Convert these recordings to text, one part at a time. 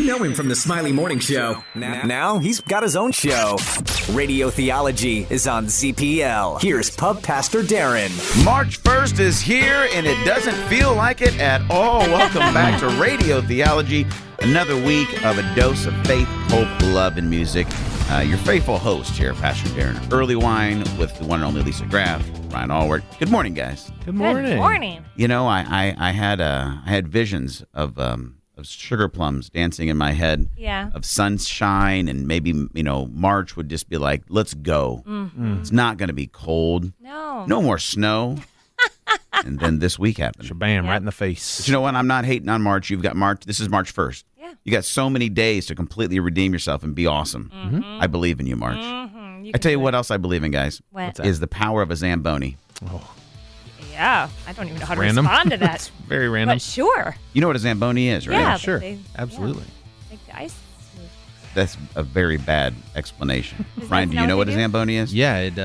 know him from the Smiley Morning Show. Now he's got his own show. Radio Theology is on ZPL. Here's Pub Pastor Daron. March 1st is here, and it doesn't feel like it at all. Welcome back to Radio Theology. Another week of a dose of faith, hope, love, and music. Your faithful host here, Pastor Daron. Early wine with the one and only Lisa Graff, Ryan Allward. Good morning, guys. Good morning. Good morning. You know, I had visions of sugar plums dancing in my head. Yeah. Of sunshine, and maybe, March would just be like, let's go. Mm-hmm. It's not going to be cold. No more snow. And then this week happened. Shabam, right in the face. But you know what? I'm not hating on March. You've got March. This is March 1st. Yeah. You got so many days to completely redeem yourself and be awesome. Mm-hmm. I believe in you, March. Mm-hmm. I tell you what else I believe in, guys. What? Is the power of a Zamboni. Oh, Yeah. I don't even know how to random. respond to that. It's very random. But sure. You know what a Zamboni is, right? Yeah, but sure. they- Absolutely. Make the ice smooth. That's a very bad explanation. Is Ryan, that do you know what what a they do? Zamboni is? Yeah, it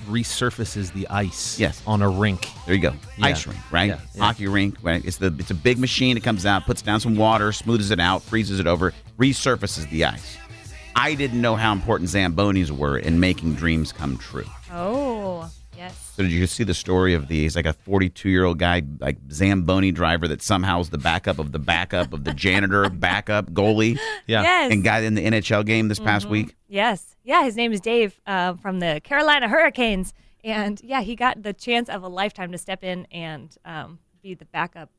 resurfaces the ice. Yes. On a rink. There you go. Yeah. Ice rink, right? Yeah, yeah. Hockey rink, right? It's a big machine. It comes out, puts down some water, smooths it out, freezes it over, resurfaces the ice. I didn't know how important Zambonis were in making dreams come true. Oh, yes. So did you see the story of he's like a 42-year-old guy, like Zamboni driver that somehow is the backup of the janitor, backup goalie, Yeah. Yes. and got in the NHL game this past week? Yes. Yeah, his name is Dave from the Carolina Hurricanes. And, yeah, he got the chance of a lifetime to step in and be the backup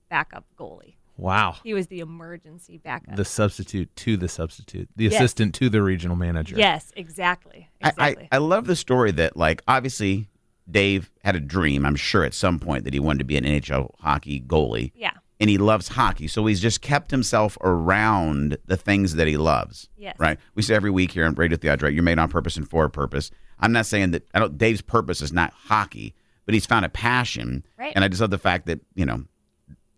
goalie. Wow. He was the emergency backup. The substitute to the substitute. The assistant to the regional manager. Yes, exactly. Exactly. I love the story that, like, obviously Dave had a dream, I'm sure, at some point that he wanted to be an NHL hockey goalie. Yeah. And he loves hockey, so he's just kept himself around the things that he loves. Yes. Right? We say every week here on Radio Theology, right, you're made on purpose and for a purpose. I'm not saying that Dave's purpose is not hockey, but he's found a passion. Right. And I just love the fact that,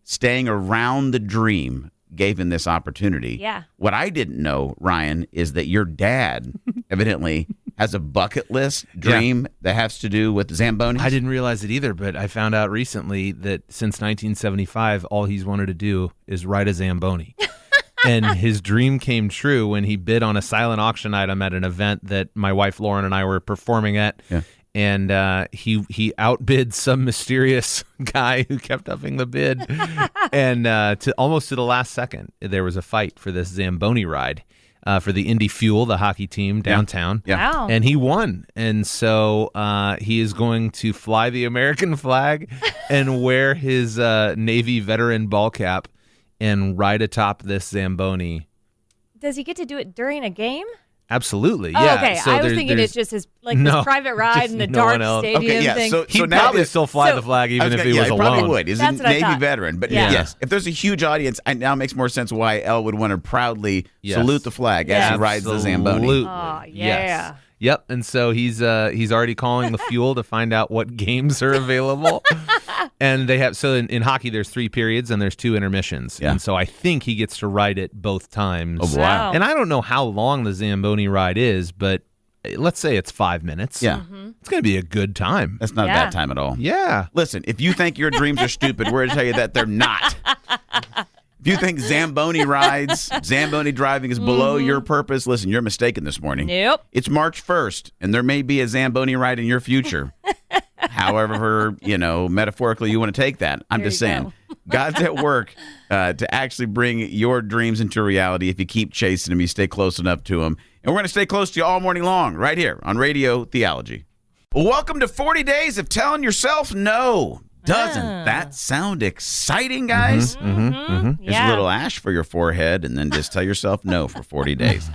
staying around the dream gave him this opportunity. Yeah. What I didn't know, Ryan, is that your dad evidently has a bucket list dream that has to do with Zambonis. I didn't realize it either, but I found out recently that since 1975, all he's wanted to do is ride a Zamboni. And his dream came true when he bid on a silent auction item at an event that my wife Lauren and I were performing at. Yeah. And he outbid some mysterious guy who kept upping the bid, and almost to the last second, there was a fight for this Zamboni ride for the Indy Fuel, the hockey team downtown. Yeah. Wow. And he won, and so he is going to fly the American flag and wear his Navy veteran ball cap and ride atop this Zamboni. Does he get to do it during a game? Absolutely, Oh, yeah. okay. So I was thinking it's just his his private ride just in the no dark one else. stadium Okay, yeah, thing. so He'd now probably that- still fly so- the flag even if he was he alone. probably would. He's That's a what I Navy thought. veteran. But Yeah. yes, if there's a huge audience, it now makes more sense why Elle would want to proudly Yes. salute the flag as he rides the Zamboni. Absolutely. Oh, yeah. Yes. Yep. And so he's already calling the Fuel to find out what games are available. And they have in hockey there's 3 periods and there's 2 intermissions. Yeah. And so I think he gets to ride it both times. Oh, wow. And I don't know how long the Zamboni ride is, but let's say it's 5 minutes. Yeah. It's going to be a good time. That's not a Yeah. bad time at all. Yeah. Listen, if you think your dreams are stupid, we're going to tell you that they're not. If you think Zamboni driving is below your purpose, listen, you're mistaken this morning. Nope. It's March 1st, and there may be a Zamboni ride in your future. However, metaphorically you want to take that. I'm There just you saying. go. God's at work to actually bring your dreams into reality if you keep chasing them, you stay close enough to them. And we're going to stay close to you all morning long right here on Radio Theology. Welcome to 40 Days of Telling Yourself No. Doesn't that sound exciting, guys? Here's Yeah. a little ash for your forehead, and then just tell yourself no for 40 days.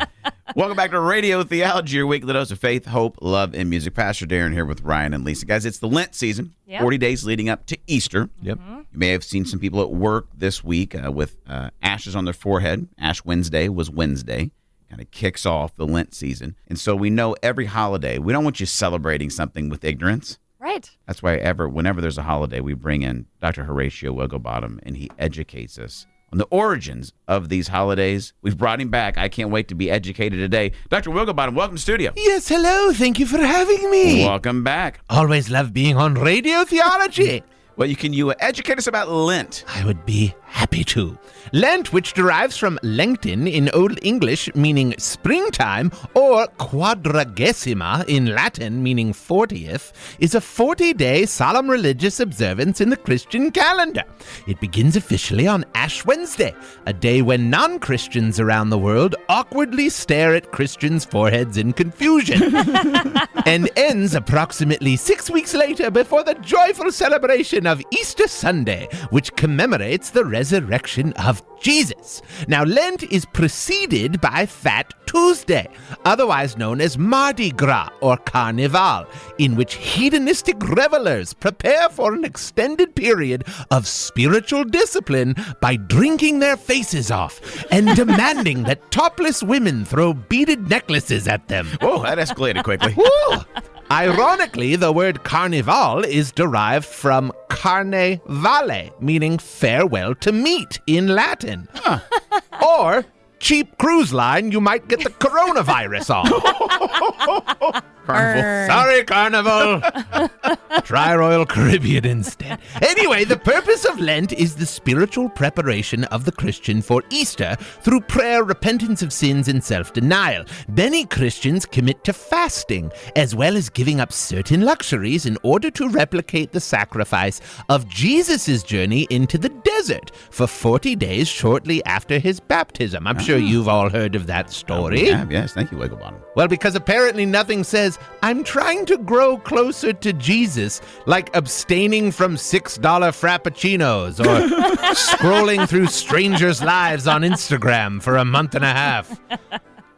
Welcome back to Radio Theology, your weekly dose of faith, hope, love, and music. Pastor Daron here with Ryan and Lisa. Guys, it's the Lent season, Yep. 40 days leading up to Easter. Yep. You may have seen some people at work this week with ashes on their forehead. Ash Wednesday was Wednesday. Kind of kicks off the Lent season. And so we know every holiday, we don't want you celebrating something with ignorance. Right. That's why whenever there's a holiday, we bring in Dr. Horatio Wigglebottom, and he educates us on the origins of these holidays. We've brought him back. I can't wait to be educated today. Dr. Wigglebottom, welcome to the studio. Yes, hello. Thank you for having me. Welcome back. Always love being on Radio Theology. Well, can you educate us about Lent? I would be happy to. Lent, which derives from Lengten in Old English, meaning springtime, or Quadragesima in Latin, meaning 40th, is a 40-day solemn religious observance in the Christian calendar. It begins officially on Ash Wednesday, a day when non-Christians around the world awkwardly stare at Christians' foreheads in confusion, and ends approximately 6 weeks later before the joyful celebration of Easter Sunday, which commemorates the resurrection of Jesus. Now, Lent is preceded by Fat Tuesday, otherwise known as Mardi Gras or Carnival, in which hedonistic revelers prepare for an extended period of spiritual discipline by drinking their faces off and demanding that topless women throw beaded necklaces at them. Whoa, that escalated quickly. Woo! Ironically, the word carnival is derived from carne vale, meaning farewell to meat in Latin. Or cheap cruise line you might get the coronavirus on. Carnival. Sorry, Carnival. Try Royal Caribbean instead. Anyway, the purpose of Lent is the spiritual preparation of the Christian for Easter through prayer, repentance of sins, and self-denial. Many Christians commit to fasting, as well as giving up certain luxuries in order to replicate the sacrifice of Jesus' journey into the desert for 40 days shortly after his baptism. I'm sure you've all heard of that story. Yes, thank you, Wigglebottom. Well, because apparently nothing says, I'm trying to grow closer to Jesus, like abstaining from $6 frappuccinos or scrolling through strangers' lives on Instagram for a month and a half.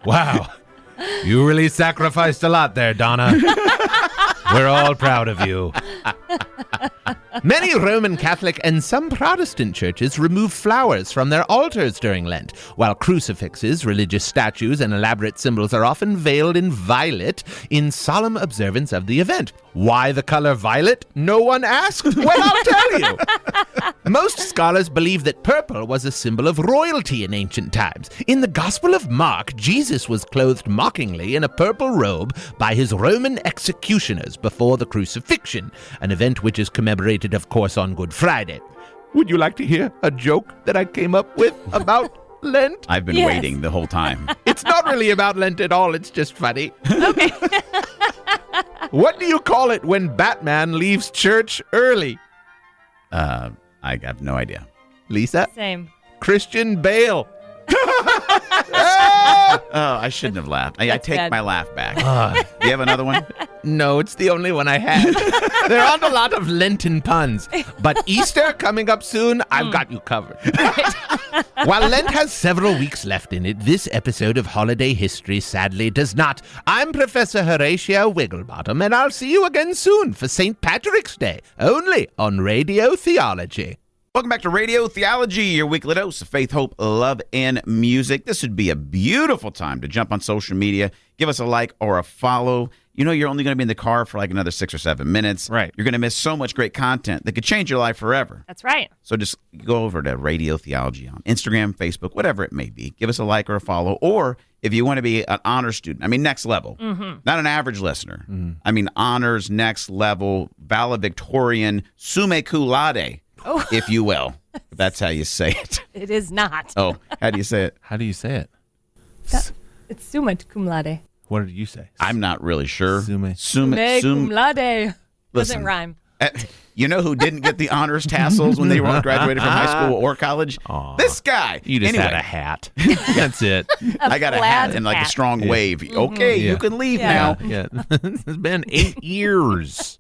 Wow. You really sacrificed a lot there, Donna. We're all proud of you. Many Roman Catholic and some Protestant churches remove flowers from their altars during Lent, while crucifixes, religious statues, and elaborate symbols are often veiled in violet in solemn observance of the event. Why the color violet? No one asked? Well, I'll tell you. Most scholars believe that purple was a symbol of royalty in ancient times. In the Gospel of Mark, Jesus was clothed mockingly in a purple robe by his Roman executioners before the crucifixion, an event which is commemorated, of course, on Good Friday. Would you like to hear a joke that I came up with about Lent? I've been waiting the whole time. It's not really about Lent at all. It's just funny. Okay. What do you call it when Batman leaves church early? I have no idea. Lisa? Same. Christian Bale. Oh, I shouldn't have laughed. I take bad. my laugh back. Do you have another one? No, it's the only one I had. There aren't a lot of Lenten puns, but Easter coming up soon, I've got you covered. While Lent has several weeks left in it, this episode of Holiday History sadly does not. I'm Professor Horatio Wigglebottom, and I'll see you again soon for St. Patrick's Day, only on Radio Theology. Welcome back to Radio Theology, your weekly dose of faith, hope, love, and music. This would be a beautiful time to jump on social media, give us a like or a follow. You know you're only going to be in the car for like another 6 or 7 minutes. Right. You're going to miss so much great content that could change your life forever. That's right. So just go over to Radio Theology on Instagram, Facebook, whatever it may be. Give us a like or a follow. Or if you want to be an honor student, I mean next level, not an average listener. I mean honors, next level, valedictorian, summa cum laude. If you will. If that's how you say it. It is not. Oh, how do you say it? How do you say it? It's summa cum laude. What did you say? I'm not really sure. Summa Cum laude. Listen, Doesn't rhyme. You know who didn't get the honors tassels when they were graduated from high school or college? Aw. This guy. You just Anyway, had a hat. That's it. I got a hat and like a strong Yeah. wave. Okay, Yeah. you can leave Yeah. now. Yeah. It's been 8 years.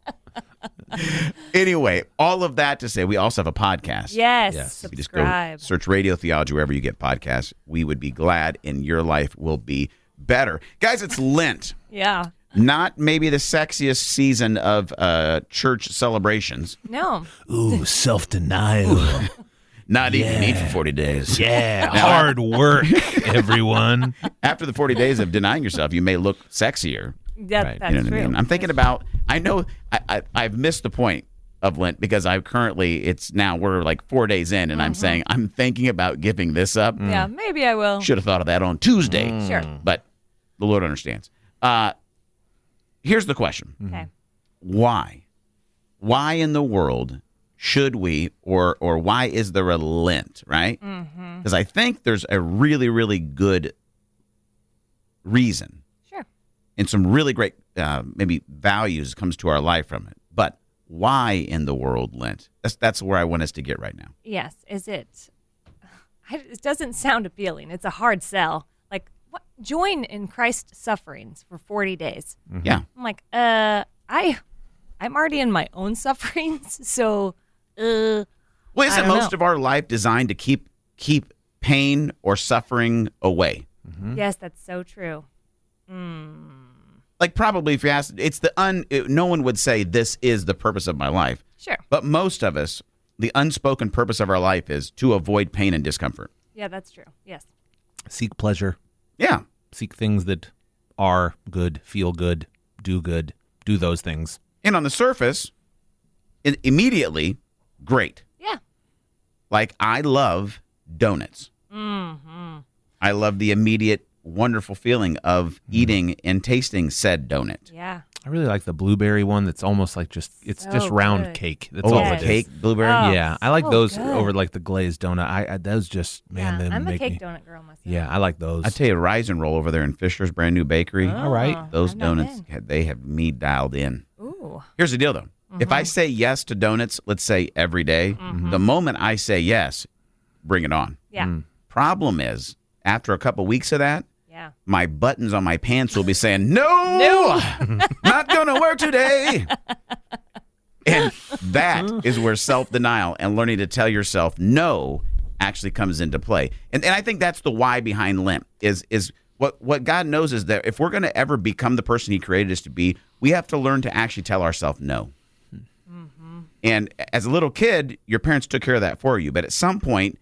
Anyway, all of that to say, we also have a podcast. Yes. Yes. You just go Subscribe. search Radio Theology wherever you get podcasts. We would be glad, and your life will be better. Guys, it's Lent. Yeah. Not maybe the sexiest season of church celebrations. No. Ooh, self-denial. Not even eat for 40 days. Yeah, hard work, everyone. After the 40 days of denying yourself, you may look sexier. That, Right. That's You know what true. I mean? I'm thinking about, I know I've missed the point of Lent because we're like 4 days in and I'm saying, I'm thinking about giving this up. Yeah, maybe I will. Should have thought of that on Tuesday. Sure. But the Lord understands. Here's the question. Okay. Why? Why in the world should we, or why is there a Lent, right? Because I think there's a really, really good reason. Sure. And some really great maybe values comes to our life from it. But why in the world Lent? That's where I want us to get right now. Yes. Is it? It doesn't sound appealing. It's a hard sell. Like, what? Join in Christ's sufferings for 40 days. Yeah. I'm like, I'm already in my own sufferings, so. Well, I isn't don't most know. of our life designed to keep pain or suffering away? Yes, that's so true. Like, probably if you ask, no one would say this is the purpose of my life. Sure. But most of us, the unspoken purpose of our life is to avoid pain and discomfort. Yeah, that's true. Yes. Seek pleasure. Yeah. Seek things that are good, feel good, do those things. And on the surface, immediately, great. Yeah. Like, I love donuts. I love the immediate, wonderful feeling of eating and tasting said donut. Yeah. I really like the blueberry one that's almost like just So round good. cake. That's Oh, all Yes. it cake, is. blueberry. Oh, Yeah, I like so those good. over like the glazed donut. I those just, man, Yeah, they I'm a make cake me. donut girl myself. Yeah, I like those. I tell you, Rise and Roll over there in Fisher's brand new bakery. All right. Those I've not donuts, been. they have me dialed in. Ooh. Here's the deal, though. If I say yes to donuts, let's say every day, the moment I say yes, bring it on. Yeah. Problem is, after a couple weeks of that, Yeah. my buttons on my pants will be saying, no, not going to work today. And that is where self-denial and learning to tell yourself no actually comes into play. And I think that's the why behind Lent is what God knows is that if we're going to ever become the person he created us to be, we have to learn to actually tell ourselves no. And as a little kid, your parents took care of that for you. But at some point,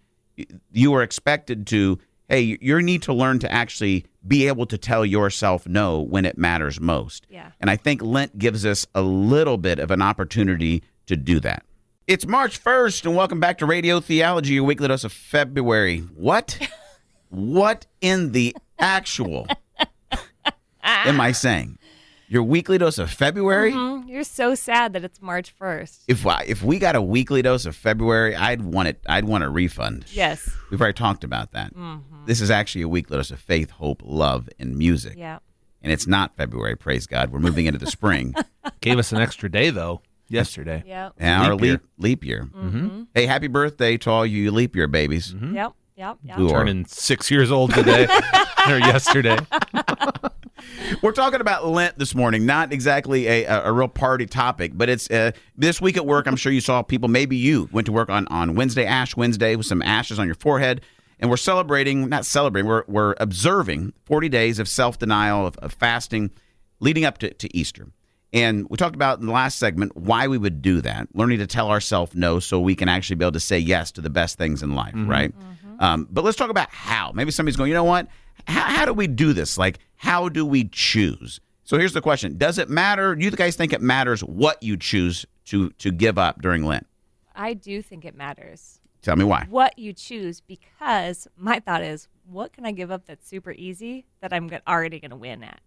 you were expected to, hey, you need to learn to actually be able to tell yourself no when it matters most. Yeah. And I think Lent gives us a little bit of an opportunity to do that. It's March 1st, and welcome back to Radio Theology, your weekly dose of February. What? What in the actual am I saying? Your weekly dose of February? You're so sad that it's March 1st. If we got a weekly dose of February, I'd want a refund. Yes. We've already talked about that. This is actually a weekly dose of faith, hope, love, and music. Yeah. And it's not February, praise God. We're moving into the spring. Gave us an extra day though yesterday. Yep. And our Leap year. leap year. Hey, happy birthday to all you leap year babies. Yep. Yep. Yep. Who are- Turning 6 years old today or yesterday. We're talking about Lent this morning, not exactly a real party topic, but it's this week at work. I'm sure you saw people, maybe you went to work on Wednesday, Ash Wednesday, with some ashes on your forehead. And we're observing 40 days of self-denial, of fasting, leading up to Easter. And we talked about in the last segment why we would do that, learning to tell ourselves no so we can actually be able to say yes to the best things in life, right? But let's talk about how. Maybe somebody's going, you know what? How do we do this? Like, how do we choose? So here's the question. Does it matter? Do you guys think it matters what you choose to give up during Lent? I do think it matters Tell me why. what you choose, because my thought is, what can I give up that's super easy that I'm already going to win at?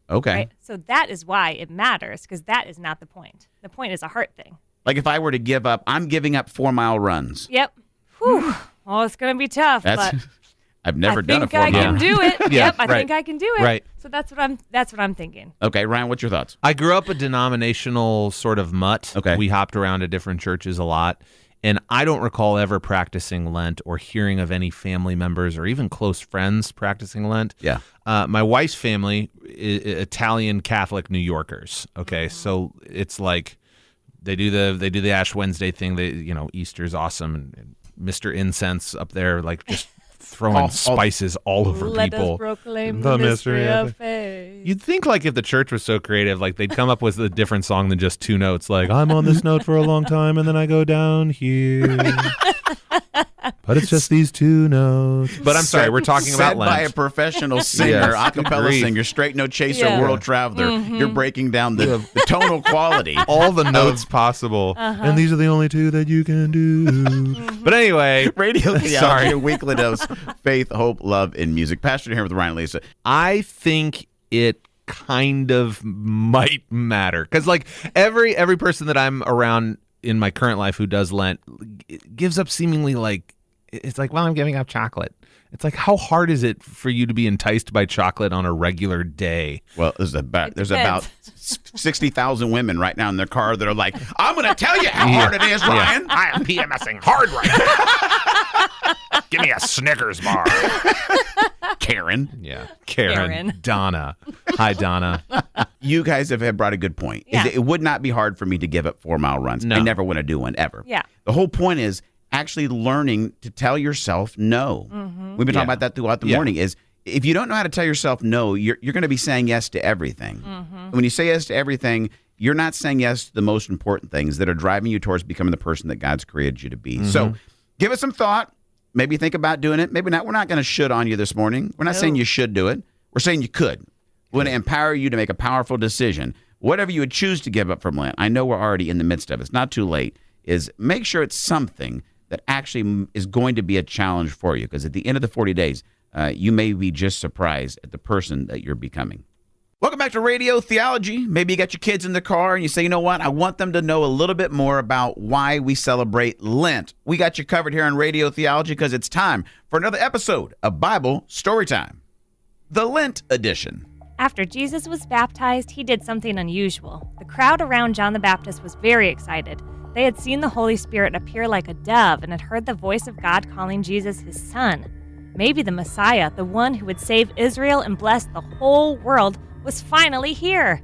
Okay. Right? So that is why it matters, because that is not the point. The point is a heart thing. Like if I were to give up, I'm giving up 4-mile runs. Yep. Whew. Well, it's going to be tough, That's but I've never done a I think I 4-mile. can do it. Yeah, Yep, I right. think I can do it. Right. So that's what I'm thinking. Okay, Ryan, what's your thoughts? I grew up a denominational sort of mutt. Okay. We hopped around to different churches a lot. And I don't recall ever practicing Lent or hearing of any family members or even close friends practicing Lent. Yeah. My wife's family, Italian Catholic New Yorkers. Okay, so it's like they do the Ash Wednesday thing. Easter's awesome, and Mr. Incense up there, like just throwing spices all over Let people. us proclaim The the mystery mystery of of faith. You'd think like if the church was so creative, like they'd come up with a different song than just two notes. Like I'm on this note for a long time, and then I go down here. But it's just these two notes. But I'm sorry, we're talking about Said by a Lent. professional singer, Yes, a good cappella grief. singer, straight no chaser, Yeah. world traveler. You're breaking down the tonal quality. All the notes possible, and these are the only two that you can do. But anyway, Radio Theology, Sorry. a weekly dose, faith, hope, love, and music. Pastor here with Ryan and Lisa. I think it kind of might matter because like every person that I'm around in my current life who does Lent gives up seemingly like, it's like, well, I'm giving up chocolate. It's like, how hard is it for you to be enticed by chocolate on a regular day? Well, there's about 60,000 women right now in their car that are like, I'm going to tell you how hard it is, Ryan. I am PMSing hard right now. Give me a Snickers bar. Karen. Yeah. Karen. Donna. Hi, Donna. You guys have brought a good point. Yeah. It would not be hard for me to give up 4-mile runs. No. I never want to do one, ever. Yeah. The whole point is actually learning to tell yourself no. Mm-hmm. We've been talking about that throughout the morning, is if you don't know how to tell yourself no, you're going to be saying yes to everything. Mm-hmm. When you say yes to everything, you're not saying yes to the most important things that are driving you towards becoming the person that God's created you to be. So give it some thought. Maybe think about doing it. Maybe not. We're not going to should on you this morning. We're not saying you should do it. We're saying you could. We want to empower you to make a powerful decision. Whatever you would choose to give up from Lent, I know we're already in the midst of it. It's not too late. Is make sure it's something that actually is going to be a challenge for you. Because at the end of the 40 days, you may be just surprised at the person that you're becoming. Welcome back to Radio Theology. Maybe you got your kids in the car and you say, you know what? I want them to know a little bit more about why we celebrate Lent. We got you covered here on Radio Theology because it's time for another episode of Bible Storytime, the Lent edition. After Jesus was baptized, he did something unusual. The crowd around John the Baptist was very excited. They had seen the Holy Spirit appear like a dove and had heard the voice of God calling Jesus his son. Maybe the Messiah, the one who would save Israel and bless the whole world, was finally here.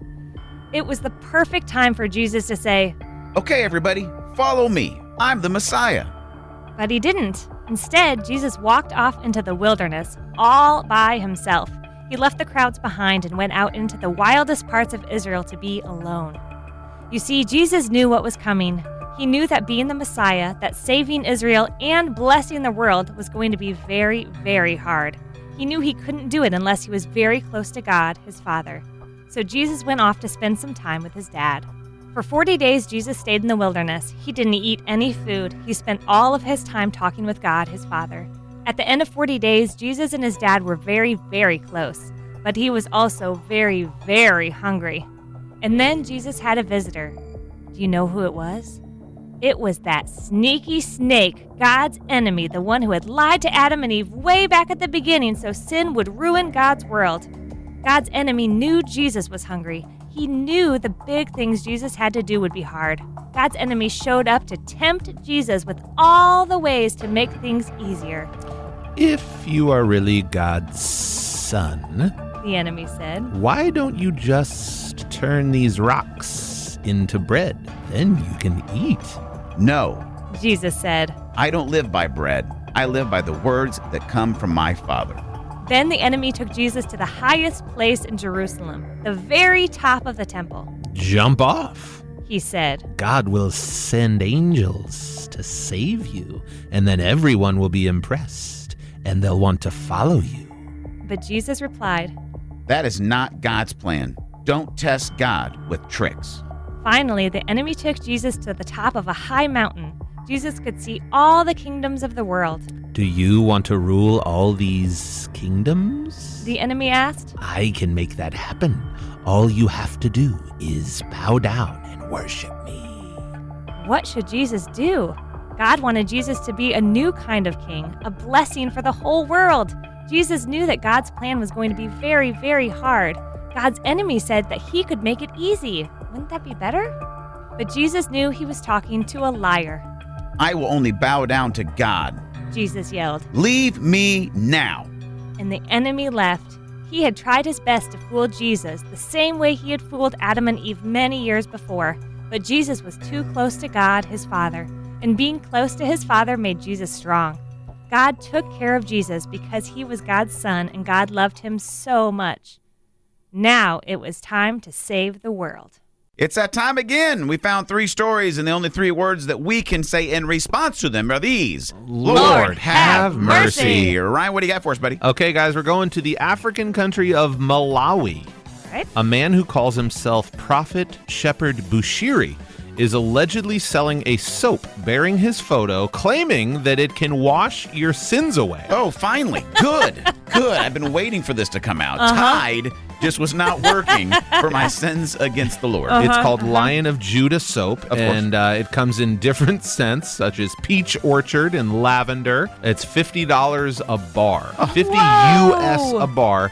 It was the perfect time for Jesus to say, Okay, everybody, follow me. I'm the Messiah. but he didn't. Instead, Jesus walked off into the wilderness all by himself. He left the crowds behind and went out into the wildest parts of Israel to be alone. You see, Jesus knew what was coming. He knew that being the Messiah, that saving Israel and blessing the world was going to be very, very hard. He knew he couldn't do it unless he was very close to God, his Father. So Jesus went off to spend some time with his dad. For 40 days, Jesus stayed in the wilderness. He didn't eat any food. He spent all of his time talking with God, his Father. At the end of 40 days, Jesus and his dad were very, very close. But he was also very, very hungry. And then Jesus had a visitor. Do you know who it was? It was that sneaky snake, God's enemy, the one who had lied to Adam and Eve way back at the beginning so sin would ruin God's world. God's enemy knew Jesus was hungry. He knew the big things Jesus had to do would be hard. God's enemy showed up to tempt Jesus with all the ways to make things easier. If you are really God's son, The enemy said, why don't you just turn these rocks into bread? Then you can eat. No, Jesus said. I don't live by bread. I live by the words that come from my Father. Then the enemy took Jesus to the highest place in Jerusalem, the very top of the temple. Jump off. He said, God will send angels to save you, and then everyone will be impressed, and they'll want to follow you. but Jesus replied, That is not God's plan. Don't test God with tricks. Finally, the enemy took Jesus to the top of a high mountain. Jesus could see all the kingdoms of the world. Do you want to rule all these kingdoms? The enemy asked. I can make that happen. All you have to do is bow down and worship me. What should Jesus do? God wanted Jesus to be a new kind of king, a blessing for the whole world. Jesus knew that God's plan was going to be very, very hard. God's enemy said that he could make it easy. Wouldn't that be better? But Jesus knew he was talking to a liar. I will only bow down to God. Jesus yelled. Leave me now. And the enemy left. He had tried his best to fool Jesus the same way he had fooled Adam and Eve many years before. But Jesus was too close to God, his Father. And being close to his Father made Jesus strong. God took care of Jesus because he was God's son and God loved him so much. Now it was time to save the world. It's that time again. We found 3 stories, and the only 3 words that we can say in response to them are these. Lord, have mercy. Ryan, what do you got for us, buddy? Okay, guys, we're going to the African country of Malawi. Right? A man who calls himself Prophet Shepherd Bushiri is allegedly selling a soap bearing his photo, claiming that it can wash your sins away. Oh, finally. Good. I've been waiting for this to come out. Tide just was not working for my sins against the Lord. It's called Lion of Judah soap, and it comes in different scents, such as peach orchard and lavender. It's $50 a bar, 50 US a bar.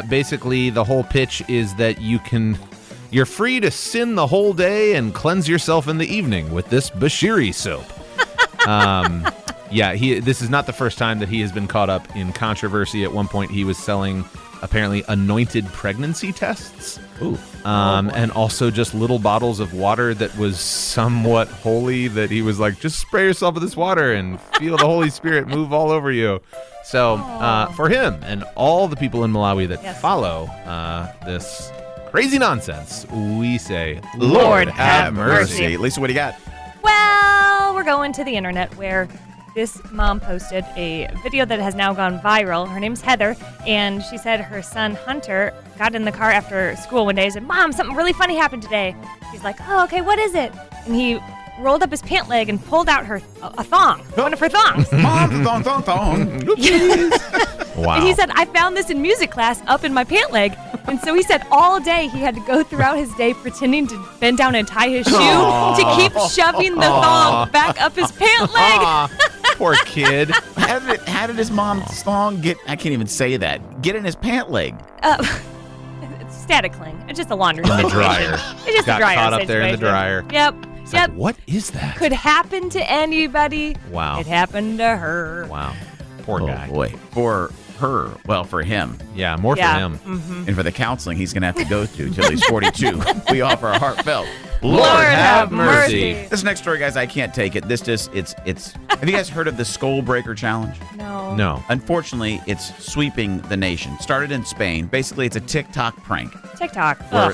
Basically, the whole pitch is that you're free to sin the whole day and cleanse yourself in the evening with this Bashiri soap. This is not the first time that he has been caught up in controversy. At one point, he was selling apparently anointed pregnancy tests. Ooh. And also just little bottles of water that was somewhat holy, that he was like, just spray yourself with this water and feel the Holy Spirit move all over you. So for him and all the people in Malawi that follow this crazy nonsense, we say, Lord have mercy. Lisa, what do you got? Well, we're going to the internet where this mom posted a video that has now gone viral. Her name's Heather, and she said her son Hunter got in the car after school one day and said, "Mom, something really funny happened today." She's like, "Oh, okay, what is it?" And he rolled up his pant leg and pulled out a thong, one of her thongs. Mom, thong. Wow. And he said, "I found this in music class up in my pant leg." And so he said all day he had to go throughout his day pretending to bend down and tie his shoe to keep shoving the thong back up his pant leg. Poor kid. How did his mom's thong get, I can't even say that, get in his pant leg? It's static cling. It's just a laundry In the situation. dryer. It's just Got a dryer caught up situation. there in the dryer. Yep. Like, what is that? Could happen to anybody. Wow. It happened to her. Wow. Poor guy. Oh, boy. For her. Well, for him. Yeah, more for him. Mm-hmm. And for the counseling he's going to have to go to till he's 42. We offer a heartfelt Lord have mercy. This next story, guys, I can't take it. It's have you guys heard of the Skull Breaker Challenge? No. Unfortunately, it's sweeping the nation. Started in Spain. Basically, it's a TikTok prank. TikTok. Where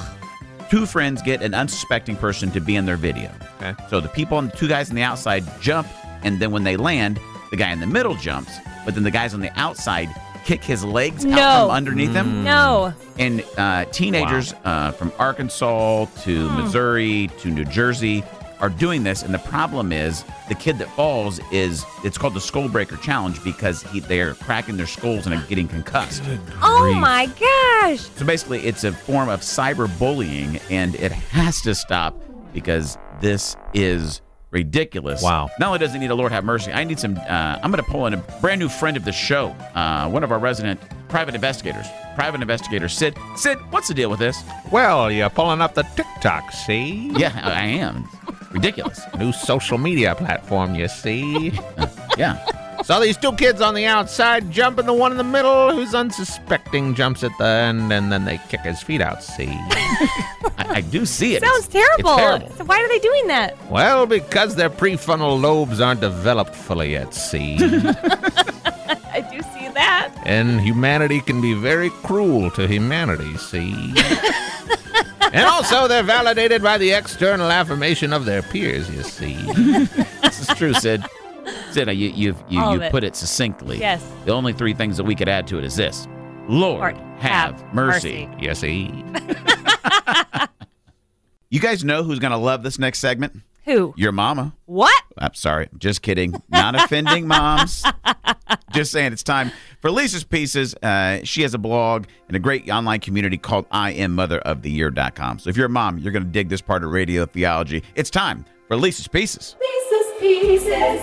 two friends get an unsuspecting person to be in their video. Okay. So the two guys on the outside jump, and then when they land, the guy in the middle jumps, but then the guys on the outside kick his legs out from underneath him. No. And teenagers from Arkansas to Missouri to New Jersey are doing this, and the problem is the kid that falls it's called the Skull Breaker Challenge because they're cracking their skulls and are getting concussed. Oh my gosh. So basically, it's a form of cyberbullying, and it has to stop because this is ridiculous. Wow. Not only does he need a Lord have mercy, I need some, I'm going to pull in a brand new friend of the show, one of our resident private investigators, Sid. Sid, what's the deal with this? Well, you're pulling up the TikTok, see? Yeah, I am. Ridiculous. New social media platform, you see? Yeah. So these two kids on the outside jump, and the one in the middle who's unsuspecting jumps at the end, and then they kick his feet out, see? I do see it. Sounds terrible. It's terrible. So why are they doing that? Well, because their prefrontal lobes aren't developed fully yet, see? I do see that. And humanity can be very cruel to humanity, see? And also, they're validated by the external affirmation of their peers, you see? This is true, Sid. Sid, you put it succinctly. Yes. The only three things that we could add to it is this. Lord have mercy. You see? You guys know who's going to love this next segment? Who? Your mama. What? I'm sorry. Just kidding. Not offending moms. Just saying it's time for Lisa's Pieces. She has a blog and a great online community called IamMotherOfTheYear.com. So if you're a mom, you're going to dig this part of Radio Theology. It's time for Lisa's Pieces. Lisa's Pieces.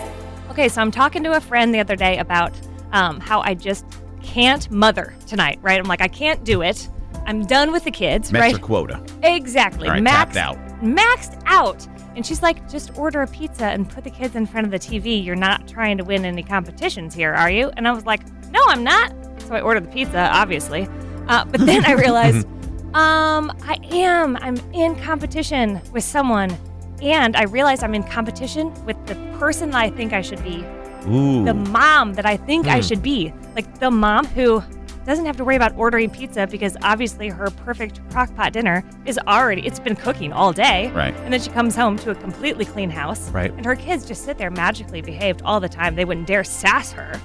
Okay, so I'm talking to a friend the other day about how I just can't mother tonight, right? I'm like, I can't do it. I'm done with the kids, Met right? your quota. Exactly. All right, tapped out. Maxed out. And she's like, just order a pizza and put the kids in front of the TV. You're not trying to win any competitions here, are you? And I was like, no, I'm not. So I ordered the pizza, obviously. But then I realized, I am. I'm in competition with someone. And I realized I'm in competition with the person that I think I should be. Ooh. The mom that I think I should be. Like the mom who doesn't have to worry about ordering pizza because obviously her perfect crock-pot dinner it's been cooking all day. Right. And then she comes home to a completely clean house. Right. And her kids just sit there magically behaved all the time. They wouldn't dare sass her.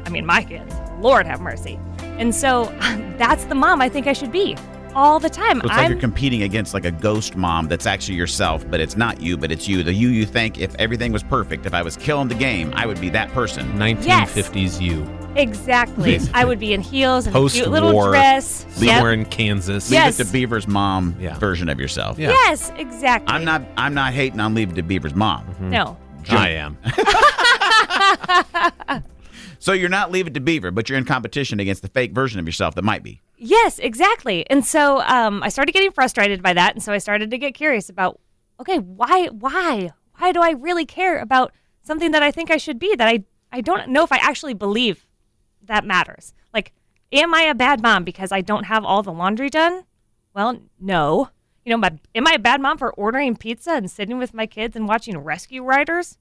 I mean, my kids, Lord have mercy. And so that's the mom I think I should be. all the time. So it's like you're competing against like a ghost mom that's actually yourself, but it's not you, but it's you. The you think if everything was perfect, if I was killing the game, I would be that person. 1950s you. Exactly. I would be in heels and a cute little dress. Somewhere in Kansas. Leave it to Beaver's mom version of yourself. Yeah. Yes, exactly. I'm not hating on Leave It to Beaver's mom. No. I am. So you're not Leave It to Beaver, but you're in competition against the fake version of yourself that might be. Yes, exactly. And so I started getting frustrated by that, and so I started to get curious about, okay, why do I really care about something that I think I should be, that I don't know if I actually believe that matters? Like, am I a bad mom because I don't have all the laundry done? Well, no. Am I a bad mom for ordering pizza and sitting with my kids and watching Rescue Riders?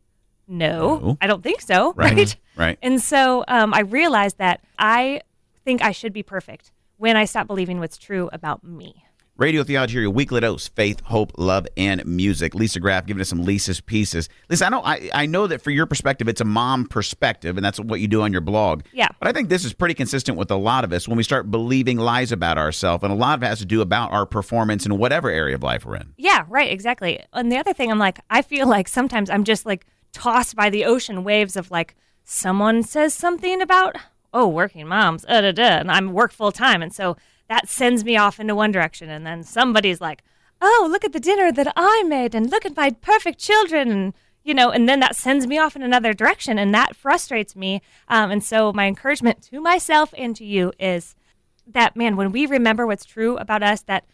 No, I don't think so. Right. And so I realized that I think I should be perfect when I stop believing what's true about me. Radio Theology, your weekly dose, faith, hope, love, and music. Lisa Graff giving us some Lisa's Pieces. Lisa, I know that for your perspective, it's a mom perspective, and that's what you do on your blog. Yeah. But I think this is pretty consistent with a lot of us when we start believing lies about ourselves, and a lot of it has to do about our performance in whatever area of life we're in. Yeah, right, exactly. And the other thing, I feel like sometimes I'm just like tossed by the ocean waves of like someone says something about, working moms, and I'm work full time, and so that sends me off into one direction, and then somebody's like, oh, look at the dinner that I made, and look at my perfect children, and then that sends me off in another direction, and that frustrates me. And so my encouragement to myself and to you is that, man, when we remember what's true about us, that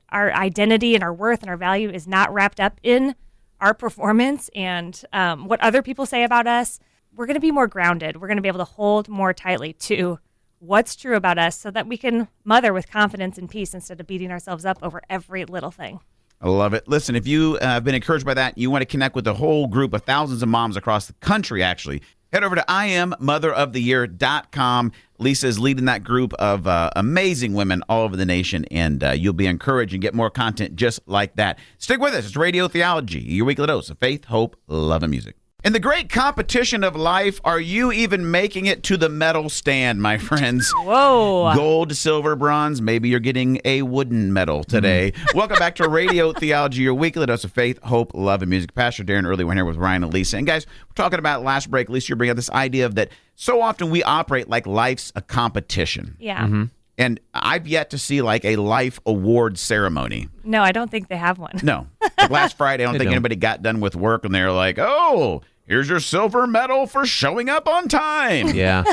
our identity and our worth and our value is not wrapped up in our performance and what other people say about us, we're going to be more grounded. We're going to be able to hold more tightly to what's true about us so that we can mother with confidence and peace instead of beating ourselves up over every little thing. I love it. Listen, if you have been encouraged by that, you want to connect with a whole group of thousands of moms across the country, actually, head over to IamMotherOfTheYear.com. Lisa is leading that group of amazing women all over the nation, and you'll be encouraged and get more content just like that. Stick with us. It's Radio Theology, your weekly dose of faith, hope, love, and music. In the great competition of life, are you even making it to the medal stand, my friends? Whoa. Gold, silver, bronze. Maybe you're getting a wooden medal today. Welcome back to Radio Theology, your weekly dose of faith, hope, love, and music. Pastor Daron earlier went here with Ryan and Lisa. And guys, we're talking about last break. Lisa, you bring up this idea of that so often we operate like life's a competition. Yeah. Mm-hmm. And I've yet to see like a life award ceremony. No, I don't think they have one. No. Like last Friday, I don't think anybody got done with work and they're like, oh, here's your silver medal for showing up on time. Yeah.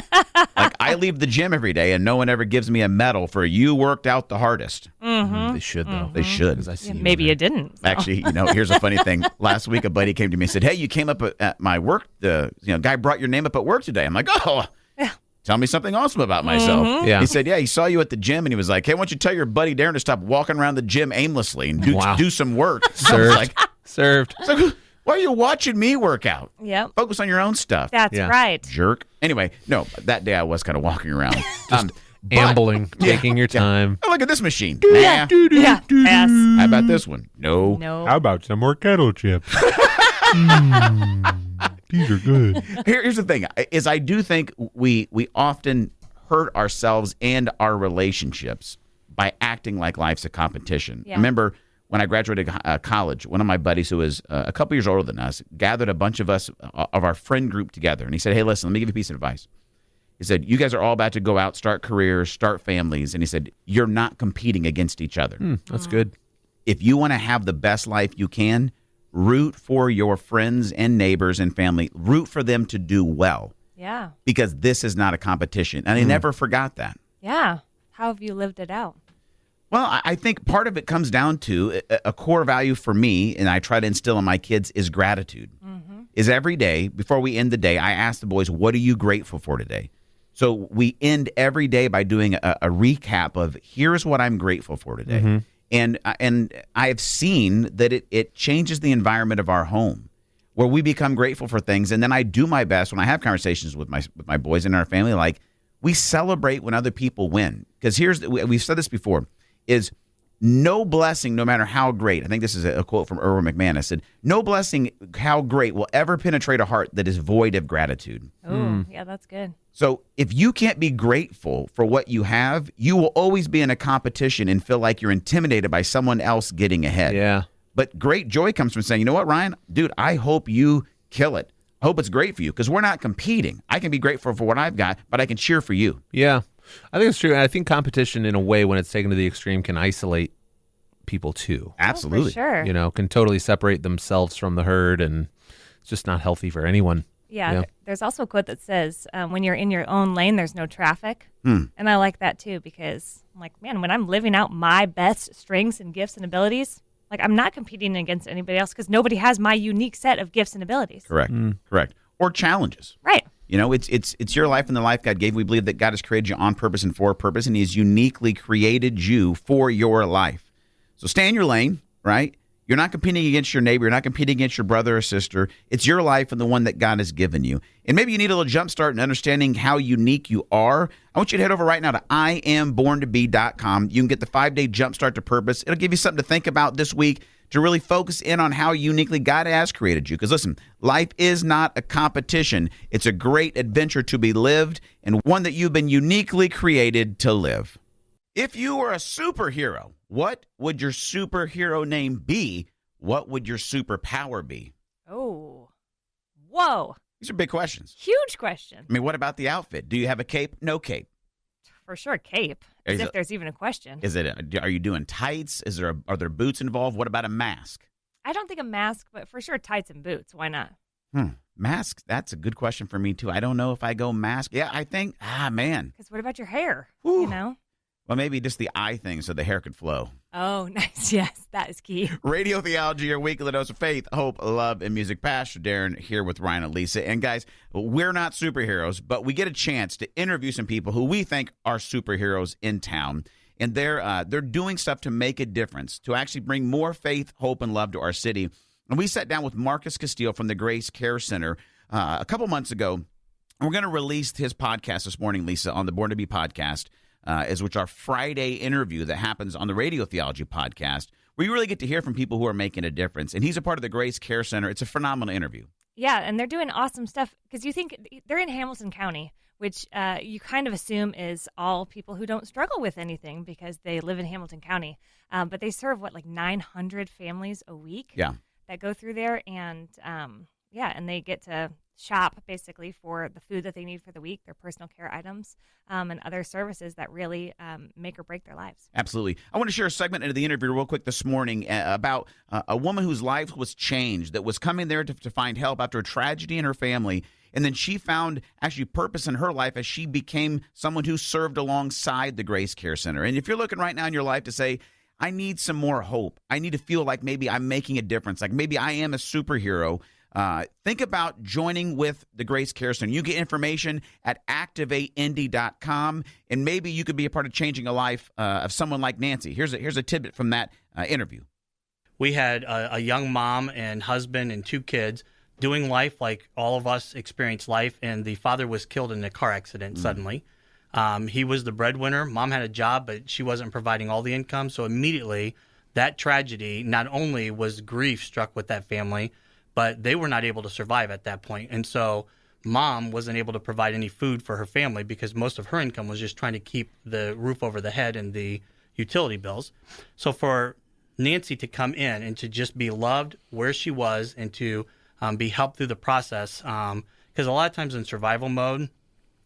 Like I leave the gym every day and no one ever gives me a medal for you worked out the hardest. Mm-hmm. They should, though. They should. I see maybe you didn't. So. Actually, here's a funny thing. Last week, a buddy came to me and said, hey, you came up at my work. Guy brought your name up at work today. I'm like, oh, yeah. Tell me something awesome about myself. Mm-hmm. Yeah. He said, yeah, he saw you at the gym and he was like, hey, why don't you tell your buddy Daron to stop walking around the gym aimlessly and do some work. Served. Served. Like, why are you watching me work out? Yep. Focus on your own stuff. That's right. Jerk. Anyway, no, that day I was kind of walking around. Ambling, taking your time. Oh, look at this machine. Yeah. Nah. Yes. How about this one? No. How about some more kettle chips? These are good. Here's the thing, is I do think we often hurt ourselves and our relationships by acting like life's a competition. Yeah. Remember, when I graduated college, one of my buddies who was a couple years older than us gathered a bunch of us, of our friend group together. And he said, hey, listen, let me give you a piece of advice. He said, you guys are all about to go out, start careers, start families. And he said, you're not competing against each other. That's good. If you want to have the best life you can, root for your friends and neighbors and family. Root for them to do well. Yeah. Because this is not a competition. And I never forgot that. Yeah. How have you lived it out? Well, I think part of it comes down to a core value for me, and I try to instill in my kids, is gratitude. Mm-hmm. Is every day, before we end the day, I ask the boys, what are you grateful for today? So we end every day by doing a recap of, here's what I'm grateful for today. Mm-hmm. And I have seen that it changes the environment of our home, where we become grateful for things. And then I do my best when I have conversations with my boys and our family, like, we celebrate when other people win. Because we've said this before, is no blessing, no matter how great, I think this is a quote from Erwin McManus, said, no blessing, how great, will ever penetrate a heart that is void of gratitude. Oh, yeah, that's good. So if you can't be grateful for what you have, you will always be in a competition and feel like you're intimidated by someone else getting ahead. Yeah. But great joy comes from saying, you know what, Ryan? Dude, I hope you kill it. I hope it's great for you, because we're not competing. I can be grateful for what I've got, but I can cheer for you. Yeah. I think it's true. And I think competition, in a way, when it's taken to the extreme, can isolate people too. Absolutely. For sure. You know, can totally separate themselves from the herd, and it's just not healthy for anyone. Yeah, there's also a quote that says, when you're in your own lane, there's no traffic. And I like that too, because I'm like, man, when I'm living out my best strengths and gifts and abilities, like I'm not competing against anybody else because nobody has my unique set of gifts and abilities. Correct. Correct. Or challenges. Right. You know, it's your life and the life God gave. We believe that God has created you on purpose and for a purpose, and He has uniquely created you for your life. So stay in your lane, right? You're not competing against your neighbor. You're not competing against your brother or sister. It's your life and the one that God has given you. And maybe you need a little jump start in understanding how unique you are. I want you to head over right now to IamBornToBe.com. You can get the 5-day jump start to purpose. It'll give you something to think about this week to really focus in on how uniquely God has created you. Because listen, life is not a competition. It's a great adventure to be lived, and one that you've been uniquely created to live. If you were a superhero, what would your superhero name be? What would your superpower be? Oh, whoa. These are big questions. Huge question. I mean, what about the outfit? Do you have a cape? No cape. For sure, cape. As if there's even a question. Are you doing tights? Are there boots involved? What about a mask? I don't think a mask, but for sure tights and boots. Why not? Mask? That's a good question for me, too. I don't know if I go mask. Yeah, I think, man. Because what about your hair? Whew. You know? Well, maybe just the eye thing so the hair could flow. Oh, nice. Yes, that is key. Radio Theology, your weekly dose of faith, hope, love, and music. Pastor Daron here with Ryan and Lisa. And guys, we're not superheroes, but we get a chance to interview some people who we think are superheroes in town. And they're doing stuff to make a difference, to actually bring more faith, hope, and love to our city. And we sat down with Marcus Castile from the Grace Care Center a couple months ago. And we're going to release his podcast this morning, Lisa, on the Born to Be podcast. Which our Friday interview that happens on the Radio Theology podcast, where you really get to hear from people who are making a difference. And he's a part of the Grace Care Center. It's a phenomenal interview. Yeah, and they're doing awesome stuff because you think they're in Hamilton County, which you kind of assume is all people who don't struggle with anything because they live in Hamilton County. But they serve, like 900 families a week that go through there. And, and they get to shop basically for the food that they need for the week, their personal care items, and other services that really make or break their lives. Absolutely. I want to share a segment into the interview real quick this morning about a woman whose life was changed, that was coming there to find help after a tragedy in her family. And then she found actually purpose in her life as she became someone who served alongside the Grace Care Center. And if you're looking right now in your life to say, I need some more hope, I need to feel like maybe I'm making a difference, like maybe I am a superhero, think about joining with the Grace Care Center. You get information at activateindy.com, and maybe you could be a part of changing a life of someone like Nancy. Here's a tidbit from that interview. We had a young mom and husband and 2 kids doing life like all of us experience life, and the father was killed in a car accident suddenly. He was the breadwinner. Mom had a job, but she wasn't providing all the income. So immediately, that tragedy, not only was grief struck with that family, but they were not able to survive at that point. And so mom wasn't able to provide any food for her family because most of her income was just trying to keep the roof over the head and the utility bills. So for Nancy to come in and to just be loved where she was and to be helped through the process, because a lot of times in survival mode,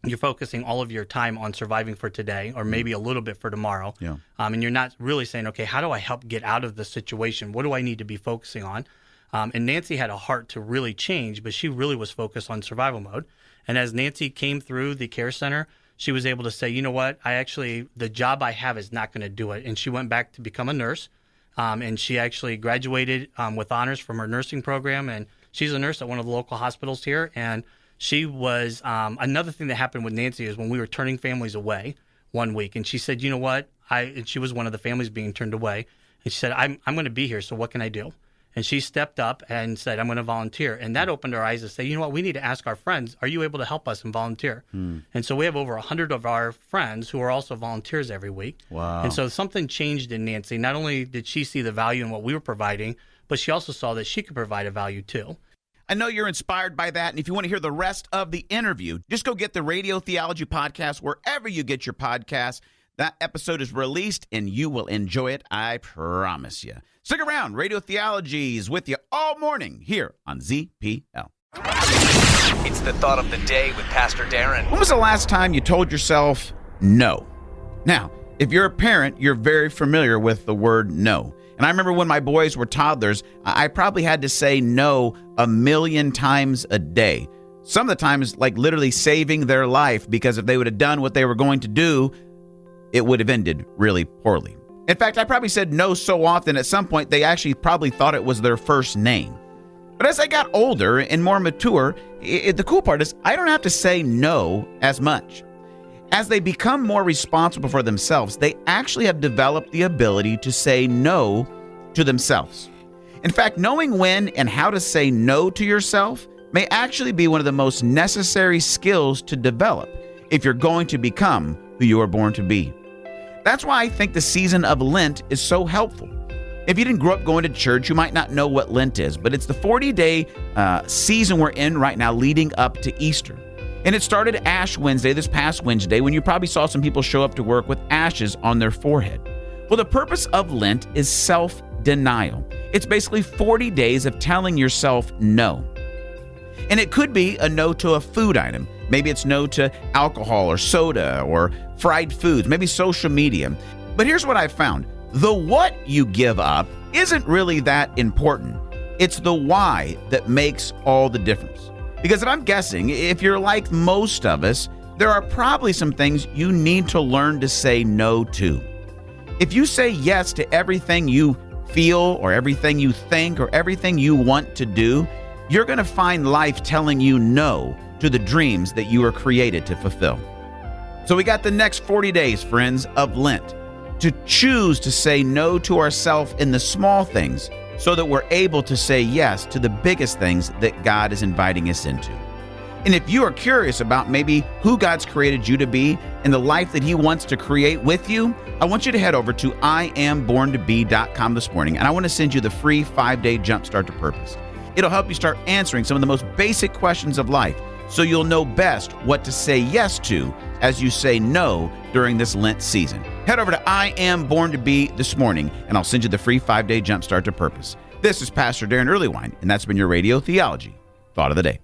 you're focusing all of your time on surviving for today or maybe a little bit for tomorrow. Yeah. And you're not really saying, okay, how do I help get out of the situation? What do I need to be focusing on? And Nancy had a heart to really change, but she really was focused on survival mode. And as Nancy came through the care center, she was able to say, you know what, the job I have is not going to do it. And she went back to become a nurse. And she actually graduated with honors from her nursing program. And she's a nurse at one of the local hospitals here. And she was, another thing that happened with Nancy is when we were turning families away one week. And she said, you know what, and she was one of the families being turned away. And she said, I'm going to be here, so what can I do? And she stepped up and said, I'm going to volunteer. And that opened our eyes to say, you know what, we need to ask our friends, are you able to help us and volunteer? And so we have over 100 of our friends who are also volunteers every week. Wow. And so something changed in Nancy. Not only did she see the value in what we were providing, but she also saw that she could provide a value too. I know you're inspired by that, and if you want to hear the rest of the interview, just go get the Radio Theology podcast wherever you get your podcasts. That episode is released, and you will enjoy it, I promise you. Stick around. Radio Theology is with you all morning here on ZPL. It's the thought of the day with Pastor Daron. When was the last time you told yourself no? Now, if you're a parent, you're very familiar with the word no. And I remember when my boys were toddlers, I probably had to say no 1,000,000 times a day. Some of the times, like literally saving their life, because if they would have done what they were going to do, it would have ended really poorly. In fact, I probably said no so often at some point they actually probably thought it was their first name. But as I got older and more mature, the cool part is I don't have to say no as much. As they become more responsible for themselves, they actually have developed the ability to say no to themselves. In fact, knowing when and how to say no to yourself may actually be one of the most necessary skills to develop if you're going to become who you are born to be. That's why I think the season of Lent is so helpful. If you didn't grow up going to church, you might not know what Lent is, but it's the 40-day season we're in right now leading up to Easter. And it started Ash Wednesday, this past Wednesday, when you probably saw some people show up to work with ashes on their forehead. Well, the purpose of Lent is self-denial. It's basically 40 days of telling yourself no. And it could be a no to a food item. Maybe it's no to alcohol or soda or fried foods, maybe social media. But here's what I've found. The what you give up isn't really that important. It's the why that makes all the difference. Because if I'm guessing, if you're like most of us, there are probably some things you need to learn to say no to. If you say yes to everything you feel or everything you think or everything you want to do, you're going to find life telling you no to the dreams that you were created to fulfill. So we got the next 40 days, friends, of Lent to choose to say no to ourselves in the small things so that we're able to say yes to the biggest things that God is inviting us into. And if you are curious about maybe who God's created you to be and the life that He wants to create with you, I want you to head over to IamBornToBe.com this morning, and I want to send you the free 5-day Jumpstart to Purpose. It'll help you start answering some of the most basic questions of life so you'll know best what to say yes to as you say no during this Lent season. Head over to I Am Born to Be this morning, and I'll send you the free 5-day Jumpstart to Purpose. This is Pastor Daron Earlywine, and that's been your Radio Theology Thought of the Day.